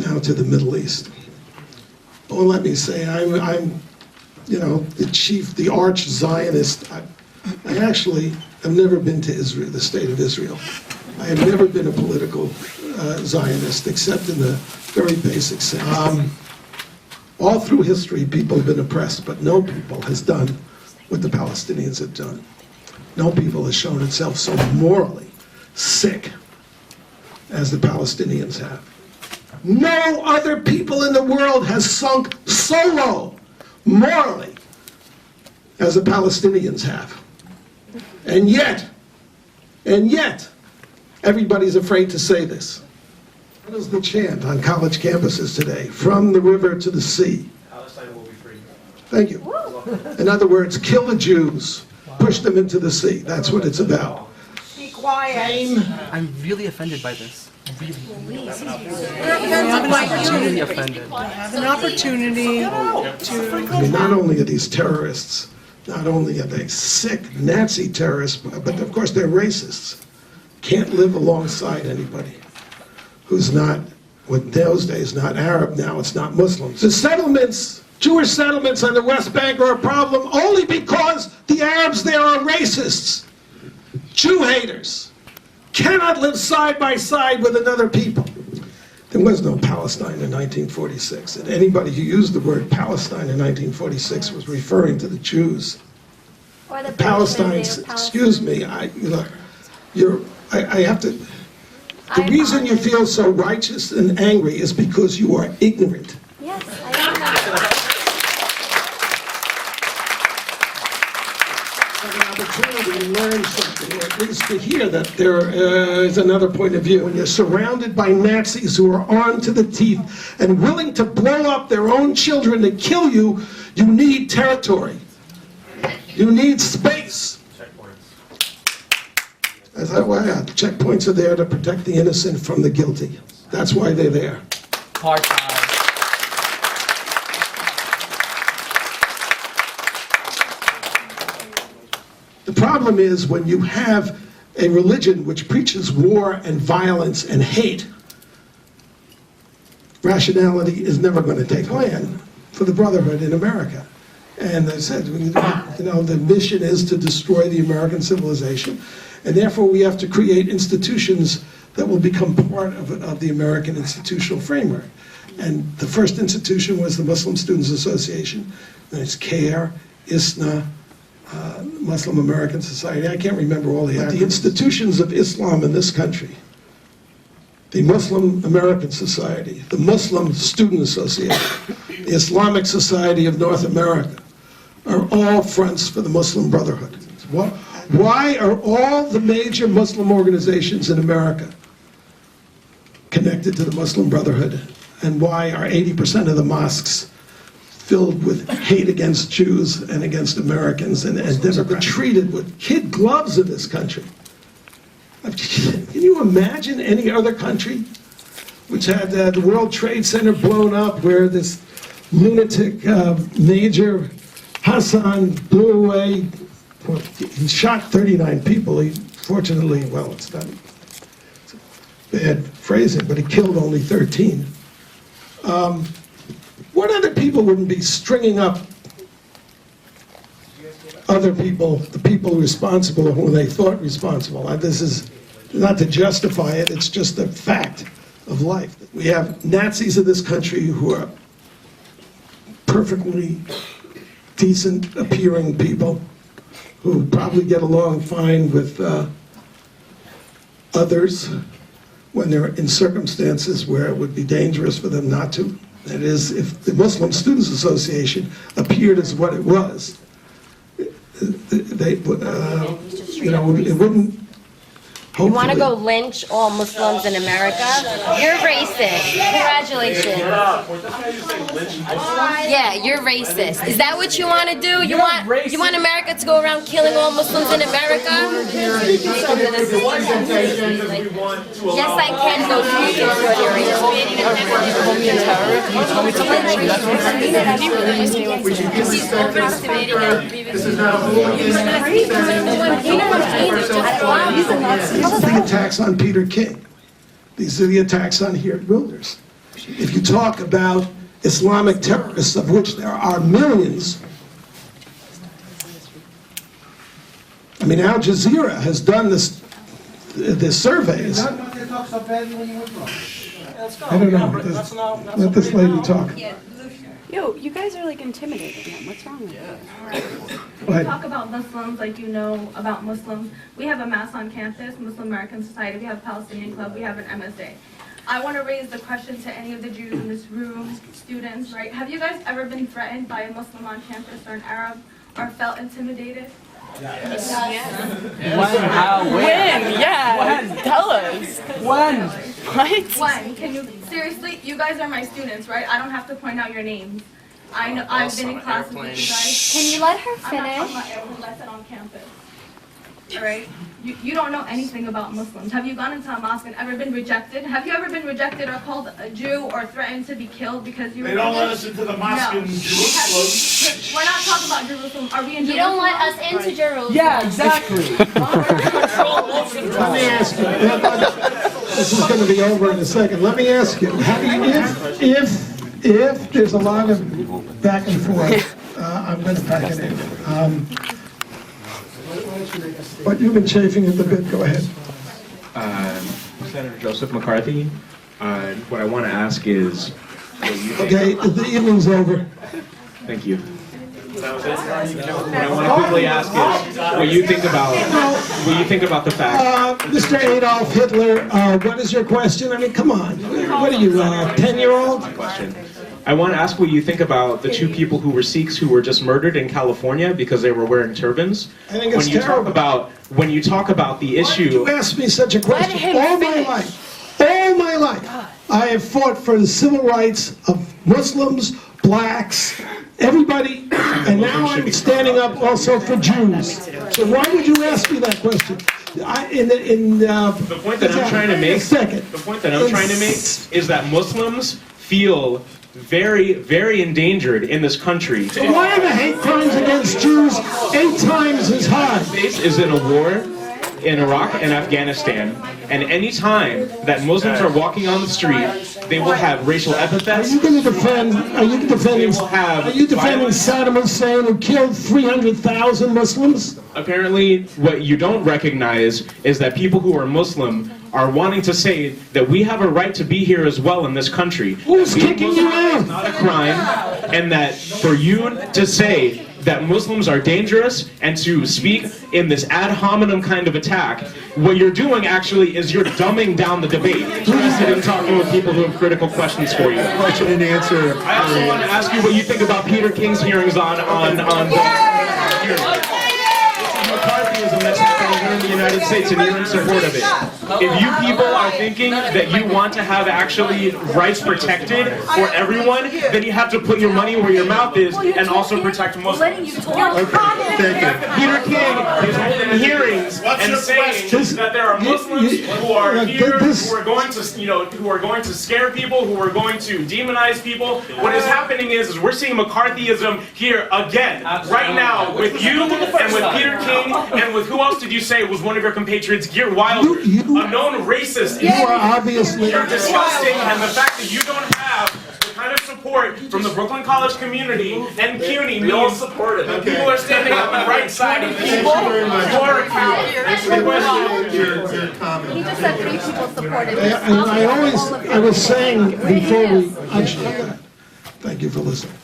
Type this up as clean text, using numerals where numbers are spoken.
now to the Middle East. Well, let me say, I'm the arch Zionist. I actually have never been to Israel, the state of Israel. I have never been a political Zionist, except in the very basic sense. All through history, people have been oppressed, but no people has done what the Palestinians have done. No people has shown itself so morally sick as the Palestinians have. No other people in the world has sunk so low morally as the Palestinians have. And yet, everybody's afraid to say this. What is the chant on college campuses today? From the river to the sea. Palestine will be free. Thank you. In other words, kill the Jews, push them into the sea. That's what it's about. Be quiet. I'm really offended by this. Really offended. Have an opportunity to... I mean, not only are these terrorists, not only are they sick Nazi terrorists, but of course they're racists. Can't live alongside anybody who's not, in those days, not Arab, now it's not Muslims. The settlements, Jewish settlements on the West Bank are a problem only because the Arabs there are racists, Jew haters, cannot live side by side with another people. There was no Palestine in 1946, and anybody who used the word Palestine in 1946 was referring to the Jews. Or the Palestine, excuse me, I have to, the reason you feel so righteous and angry is because you are ignorant. Yes, I am. An opportunity to learn something, or at least to hear that there is another point of view. When you're surrounded by Nazis who are armed to the teeth and willing to blow up their own children to kill you, you need territory. You need space. That's why checkpoints are there to protect the innocent from the guilty. That's why they're there. The problem is when you have a religion which preaches war and violence and hate, rationality is never going to take land for the Brotherhood in America. And they said, the mission is to destroy the American civilization, and therefore we have to create institutions that will become part of the American institutional framework. And the first institution was the Muslim Students Association, and it's CARE, ISNA, Muslim American Society. I can't remember all the acronyms. The institutions of Islam in this country, the Muslim American Society, the Muslim Student Association, the Islamic Society of North America, are all fronts for the Muslim Brotherhood. Why are all the major Muslim organizations in America connected to the Muslim Brotherhood? And why are 80% of the mosques filled with hate against Jews and against Americans and Democrats, treated with kid gloves in this country? Can you imagine any other country which had the World Trade Center blown up, where this lunatic Major Hassan blew away, he shot 39 people. He fortunately, well, it's not bad phrasing, but he killed only 13. What other people wouldn't be stringing up other people, the people responsible or who they thought responsible? This is not to justify it, it's just a fact of life. We have Nazis in this country who are perfectly decent appearing people who probably get along fine with others when they're in circumstances where it would be dangerous for them not to. That is, if the Muslim Students Association appeared as what it was, it wouldn't. You want to go lynch all Muslims in America? You're racist. Congratulations. Yeah, you're racist. Is that what you want to do? You want America to go around killing all Muslims in America? Yes, I can go These are the attacks on Peter King. These are the attacks on Geert Wilders. if you talk about Islamic terrorists, of which there are millions, I mean, Al Jazeera has done this surveys. I don't know. Let this lady talk. Yo, you guys are like intimidating him. What's wrong with you? Go Talk about Muslims like you know about Muslims. We have a mass on campus, Muslim American Society. We have a Palestinian Club. We have an MSA. I want to raise the question to any of the Jews in this room, students, right? Have you guys ever been threatened by a Muslim on campus or an Arab or felt intimidated? Yes. When? How? Where? When? Yeah. When? Tell us. When? What? When? Can you, seriously, you guys are my students, right? I don't have to point out your names. I know, I've been in classes with you guys. Can you let her I'm not talking finish? about airplanes, I said on campus. All right? You don't know anything about Muslims. Have you gone into a mosque and ever been rejected? Have you ever been rejected or called a Jew or threatened to be killed because you were They don't let Jewish? us into the mosque No. in Jerusalem. We're not talking about Jerusalem. Are we in You Jerusalem? don't let us into Jerusalem. Yeah, exactly. Let me ask you. This is going to be over in a second. Let me ask you. How do you, if there's a lot of back and forth, I'm going to pack it in. But you've been chafing at the bit. Go ahead. Senator Joseph McCarthy, what I want to ask is, what you think Okay, the evening's over. Thank you. What I want to quickly ask is, what you think about the fact. Mr. Adolf Hitler, what is your question? I mean, come on. What are you, 10-year-old? Question. I want to ask what you think about the two people who were Sikhs who were just murdered in California because they were wearing turbans. I think it's when you terrible. when you talk about the Why did issue. you ask me such a question? him All my finish. life, I have fought for the civil rights of Muslims, blacks, everybody, and now I'm standing up also for Jews. So why would you ask me that question? The point that I'm trying to make. Second. The point that I'm trying to make is that Muslims feel very, very endangered in this country. So why are the hate crimes against Jews 8 times as high? Is in a war in Iraq and Afghanistan, and any time that Muslims are walking on the street, they will have racial Are epithets. you going to defend? Are you defending? will have Are you defending violence. Saddam Hussein who killed 300,000 Muslims? Apparently, what you don't recognize is that people who are Muslim are wanting to say that we have a right to be here as well in this country. Who's Being kicking you Muslim is out? not a crime, and that for you to say that Muslims are dangerous and to speak in this ad hominem kind of attack, what you're doing actually is you're dumbing down the debate. Interested in talking with people who have critical questions for you. Question and answer. I also want to ask you what you think about Peter King's hearings on McCarthyism that's happening here in the United States, and you're in support of it. If you people are thinking that you want to have actually rights protected for everyone, then you have to put your money where your mouth is and also protect Muslims. Thank you. Peter King is holding hearings and saying that there are Muslims who are here, who are going to, who are going to scare people, who are going to demonize people. What is happening is we're seeing McCarthyism here again, right now, with you and with Peter King and with who else did you say was one of your compatriots, Geert Wilder, a known racist. You are obviously. You're disgusting, and the fact that you don't have the kind of support from the Brooklyn College community and CUNY means that people are standing on the right side of this issue. You are a coward. He just said 3 people supported this. And I was saying before we. Thank you for listening.